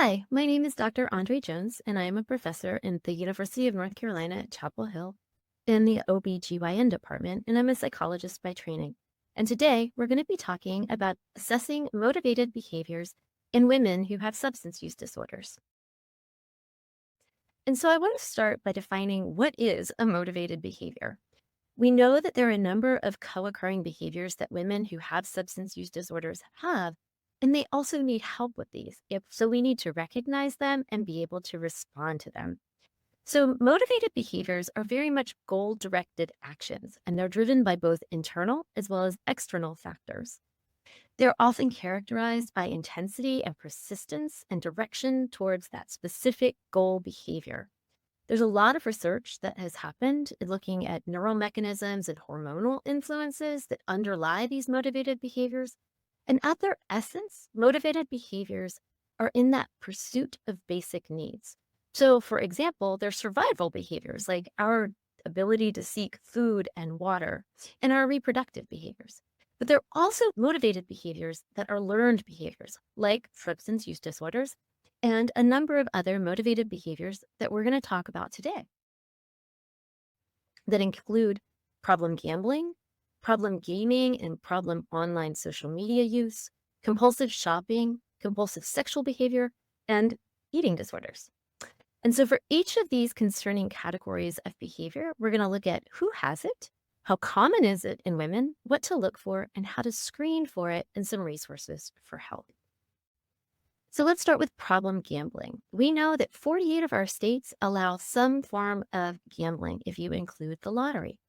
Hi, my name is Dr. Andre Jones, and I am a professor in the University of North Carolina at Chapel Hill in the OBGYN department, and I'm a psychologist by training. And today we're going to be talking about assessing motivated behaviors in women who have substance use disorders. And so I want to start by defining what is a motivated behavior. We know that there are a number of co occurring behaviors that women who have substance use disorders have, and they also need help with these. So we need to recognize them and be able to respond to them. So, motivated behaviors are very much goal directed actions, and they're driven by both internal as well as external factors. They're often characterized by intensity and persistence and direction towards that specific goal behavior. There's a lot of research that has happened in looking at neural mechanisms and hormonal influences that underlie these motivated behaviors. And at their essence, motivated behaviors are in that pursuit of basic needs. So, for example, they're survival behaviors like our ability to seek food and water and our reproductive behaviors. But they're also motivated behaviors that are learned behaviors like substance use disorders and a number of other motivated behaviors that we're going to talk about today that include problem gambling, problem gaming, and problem online social media use, compulsive shopping, compulsive sexual behavior, and eating disorders. And so, for each of these concerning categories of behavior, we're going to look at who has it, how common is it in women, what to look for, and how to screen for it, and some resources for help. So let's start with problem gambling. We know that 48 of our states allow some form of gambling if you include the lottery.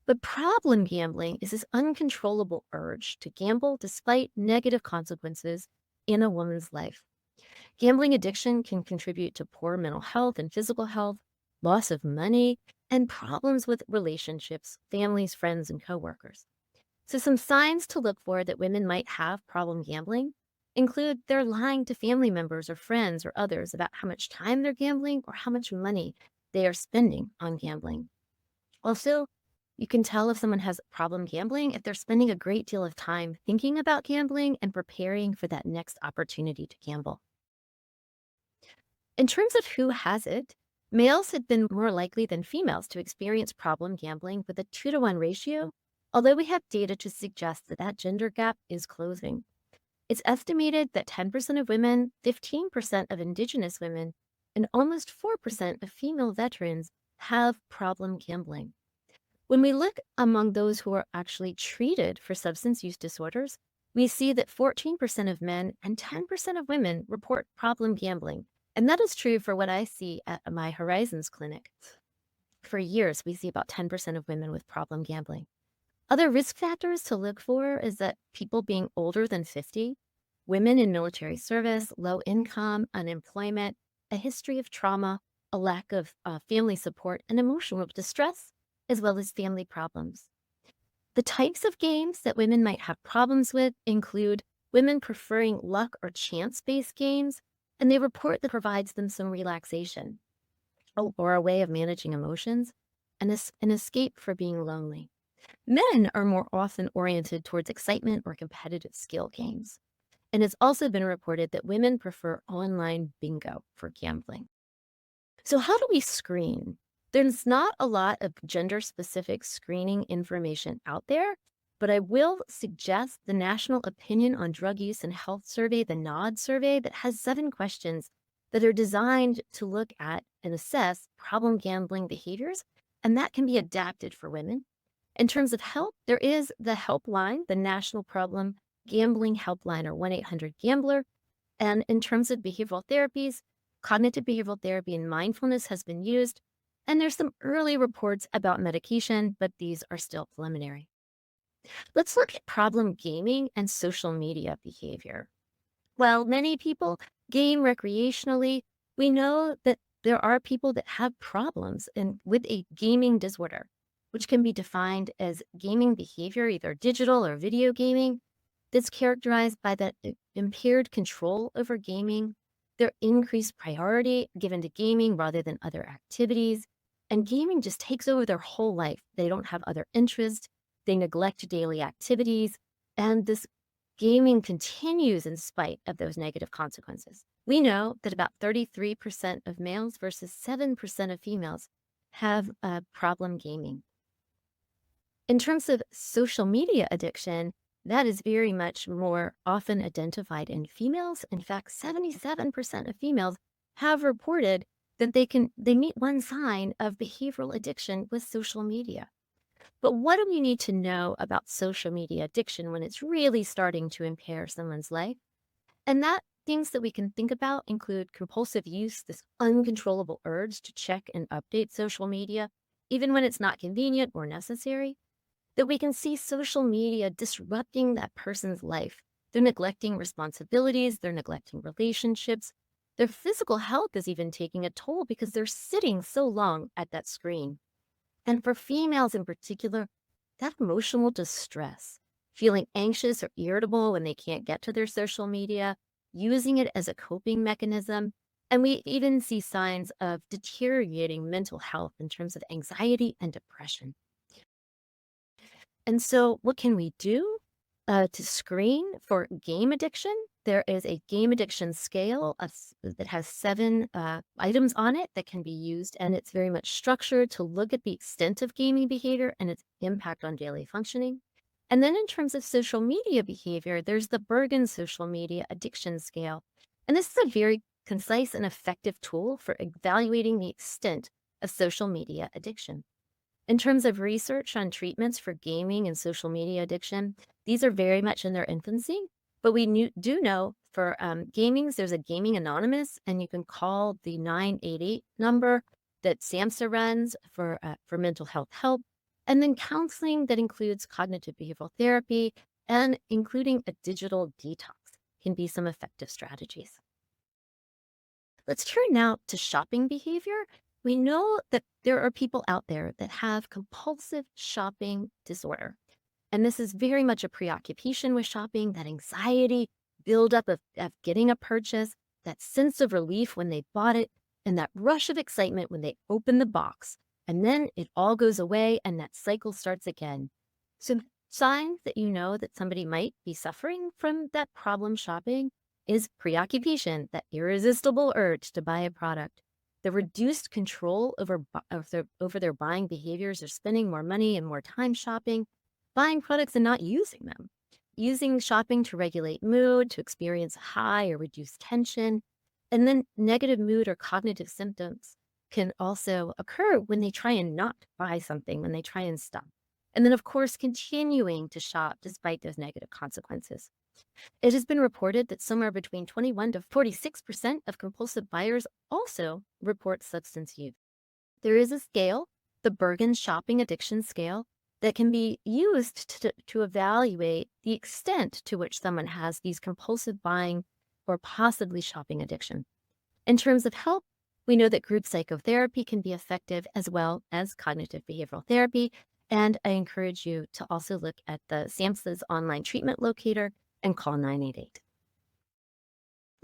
But problem gambling is this uncontrollable urge to gamble despite negative consequences in a woman's life. Gambling addiction can contribute to poor mental health and physical health, loss of money, and problems with relationships, families, friends, and coworkers. So, some signs to look for that women might have problem gambling include they're lying to family members or friends or others about how much time they're gambling or how much money they are spending on gambling. Also, you can tell if someone has problem gambling if they're spending a great deal of time thinking about gambling and preparing for that next opportunity to gamble. In terms of who has it, males have been more likely than females to experience problem gambling with a 2-to-1 ratio, although we have data to suggest that that gender gap is closing. It's estimated that 10% of women, 15% of Indigenous women, and almost 4% of female veterans have problem gambling. When we look among those who are actually treated for substance use disorders, we see that 14% of men and 10% of women report problem gambling. And that is true for what I see at my Horizons clinic. For years, we see about 10% of women with problem gambling. Other risk factors to look for is that people being older than 50, women in military service, low income, unemployment, a history of trauma, a lack of family support, and emotional distress, as well as family problems. The types of games that women might have problems with include women preferring luck or chance-based games, and they report that provides them some relaxation or a way of managing emotions and an escape for being lonely. Men are more often oriented towards excitement or competitive skill games. And it's also been reported that women prefer online bingo for gambling. So, how do we screen? There's not a lot of gender specific screening information out there, but I will suggest the National Opinion on Drug Use and Health Survey, the NOD survey, that has 7 questions that are designed to look at and assess problem gambling behaviors, and that can be adapted for women. In terms of help, there is the helpline, the National Problem Gambling Helpline, or 1-800-GAMBLER. And in terms of behavioral therapies, cognitive behavioral therapy and mindfulness has been used. And there's some early reports about medication, but these are still preliminary. Let's look at problem gaming and social media behavior. While many people game recreationally, we know that there are people that have problems with a gaming disorder, which can be defined as gaming behavior, either digital or video gaming, that's characterized by that impaired control over gaming, their increased priority given to gaming rather than other activities, and gaming just takes over their whole life. They don't have other interests, they neglect daily activities, and this gaming continues in spite of those negative consequences. We know that about 33% of males versus 7% of females have a problem gaming. In terms of social media addiction, that is very much more often identified in females. In fact, 77% of females have reported that they meet one sign of behavioral addiction with social media. But what do we need to know about social media addiction when it's really starting to impair someone's life? And that things that we can think about include compulsive use, this uncontrollable urge to check and update social media, even when it's not convenient or necessary, that we can see social media disrupting that person's life. They're neglecting responsibilities, they're neglecting relationships. Their physical health is even taking a toll because they're sitting so long at that screen. And for females in particular, that emotional distress, feeling anxious or irritable when they can't get to their social media, using it as a coping mechanism. And we even see signs of deteriorating mental health in terms of anxiety and depression. And so, what can we do to screen for game addiction? There is a game addiction scale that has seven items on it that can be used, and it's very much structured to look at the extent of gaming behavior and its impact on daily functioning. And then, in terms of social media behavior, there's the Bergen Social Media Addiction Scale. And this is a very concise and effective tool for evaluating the extent of social media addiction. In terms of research on treatments for gaming and social media addiction, these are very much in their infancy, but do know for gamings, there's a Gaming Anonymous, and you can call the 988 number that SAMHSA runs for mental health help, and then counseling that includes cognitive behavioral therapy and including a digital detox can be some effective strategies. Let's turn now to shopping behavior. We know that there are people out there that have compulsive shopping disorder. And this is very much a preoccupation with shopping, that anxiety, buildup of getting a purchase, that sense of relief when they bought it, and that rush of excitement when they open the box. And then it all goes away and that cycle starts again. So, signs that you know that somebody might be suffering from that problem shopping is preoccupation, that irresistible urge to buy a product, the reduced control over their buying behaviors, or spending more money and more time shopping, buying products and not using them, using shopping to regulate mood, to experience high or reduce tension, and then negative mood or cognitive symptoms can also occur when they try and not buy something, when they try and stop. And then, of course, continuing to shop despite those negative consequences. It has been reported that somewhere between 21 to 46% of compulsive buyers also report substance use. There is a scale, the Bergen Shopping Addiction Scale, that can be used to evaluate the extent to which someone has these compulsive buying or possibly shopping addiction. In terms of help, we know that group psychotherapy can be effective as well as cognitive behavioral therapy. And I encourage you to also look at the SAMHSA's online treatment locator and call 988.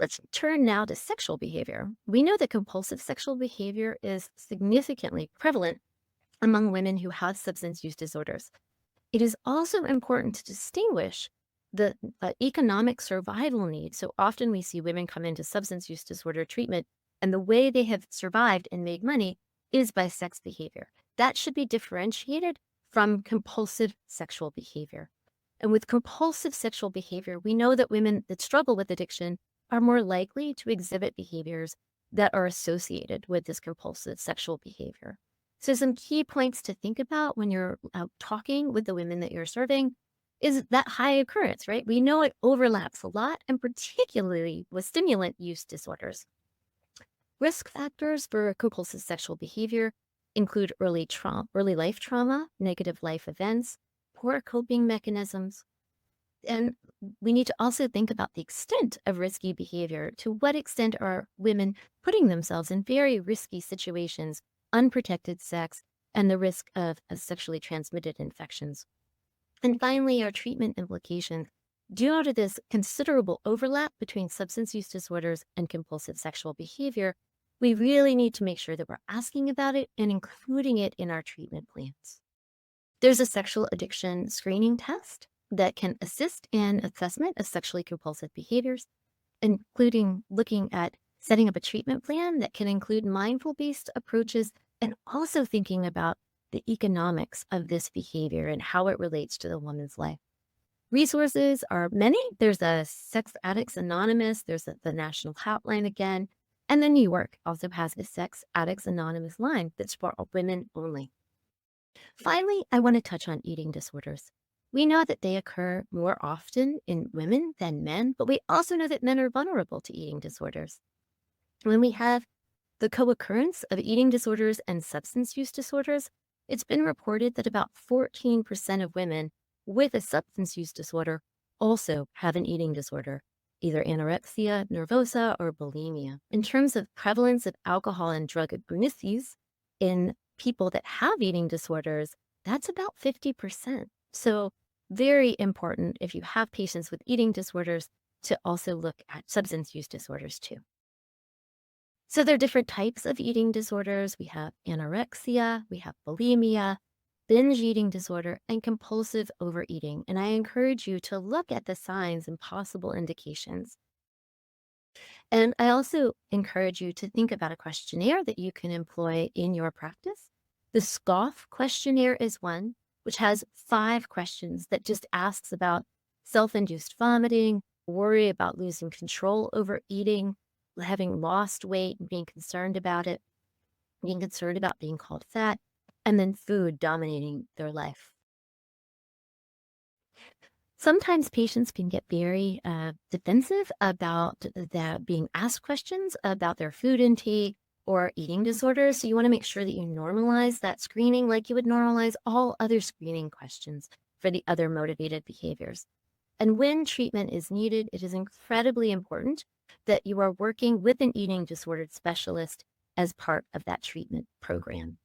Let's turn now to sexual behavior. We know that compulsive sexual behavior is significantly prevalent among women who have substance use disorders. It is also important to distinguish the economic survival need. So often we see women come into substance use disorder treatment, and the way they have survived and made money is by sex behavior. That should be differentiated from compulsive sexual behavior. And with compulsive sexual behavior, we know that women that struggle with addiction are more likely to exhibit behaviors that are associated with this compulsive sexual behavior. So some key points to think about when you're out talking with the women that you're serving is that high occurrence, right? We know it overlaps a lot, and particularly with stimulant use disorders. Risk factors for compulsive sexual behavior include early life trauma, negative life events, poor coping mechanisms. And we need to also think about the extent of risky behavior. To what extent are women putting themselves in very risky situations, unprotected sex, and the risk of sexually transmitted infections? And finally, our treatment implications. Due to this considerable overlap between substance use disorders and compulsive sexual behavior, we really need to make sure that we're asking about it and including it in our treatment plans. There's a sexual addiction screening test that can assist in assessment of sexually compulsive behaviors. including looking at setting up a treatment plan that can include mindful based approaches and also thinking about the economics of this behavior and how it relates to the woman's life. Resources are many. There's a Sex Addicts Anonymous, there's the National Hotline again, and then New York also has a Sex Addicts Anonymous line that's for women only. Finally, I want to touch on eating disorders. We know that they occur more often in women than men, but we also know that men are vulnerable to eating disorders. When we have the co occurrence of eating disorders and substance use disorders, it's been reported that about 14% of women with a substance use disorder also have an eating disorder, either anorexia nervosa or bulimia. In terms of prevalence of alcohol and drug misuse in people that have eating disorders, that's about 50%. So, very important if you have patients with eating disorders to also look at substance use disorders too. So there are different types of eating disorders. We have anorexia, we have bulimia, binge eating disorder, and compulsive overeating. And I encourage you to look at the signs and possible indications. And I also encourage you to think about a questionnaire that you can employ in your practice. The SCOFF questionnaire is one, which has 5 questions that just asks about self-induced vomiting, worry about losing control over eating, having lost weight and being concerned about it, being concerned about being called fat, and then food dominating their life. Sometimes patients can get very defensive about being asked questions about their food intake or eating disorders. So you want to make sure that you normalize that screening like you would normalize all other screening questions for the other motivated behaviors. And when treatment is needed, it is incredibly important that you are working with an eating disordered specialist as part of that treatment program.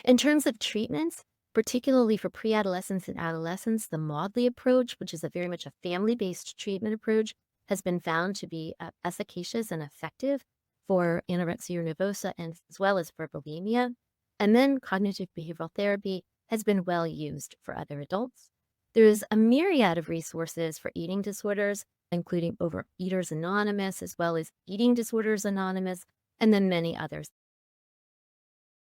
In terms of treatments, particularly for pre-adolescents and adolescents, the Maudley approach, which is a very much a family-based treatment approach, has been found to be efficacious and effective for anorexia nervosa and as well as for bulimia. And then cognitive behavioral therapy has been well used for other adults. There's a myriad of resources for eating disorders, including Overeaters Anonymous, as well as Eating Disorders Anonymous, and then many others.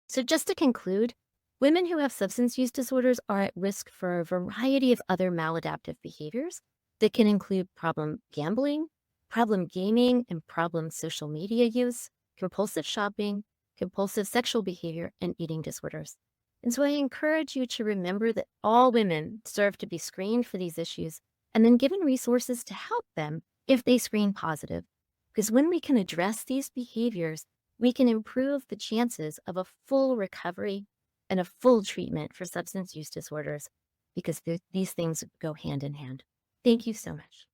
So just to conclude, women who have substance use disorders are at risk for a variety of other maladaptive behaviors that can include problem gambling, problem gaming, and problem social media use, compulsive shopping, compulsive sexual behavior, and eating disorders. And so I encourage you to remember that all women deserve to be screened for these issues and then given resources to help them if they screen positive. Because when we can address these behaviors, we can improve the chances of a full recovery and a full treatment for substance use disorders because these things go hand in hand. Thank you so much.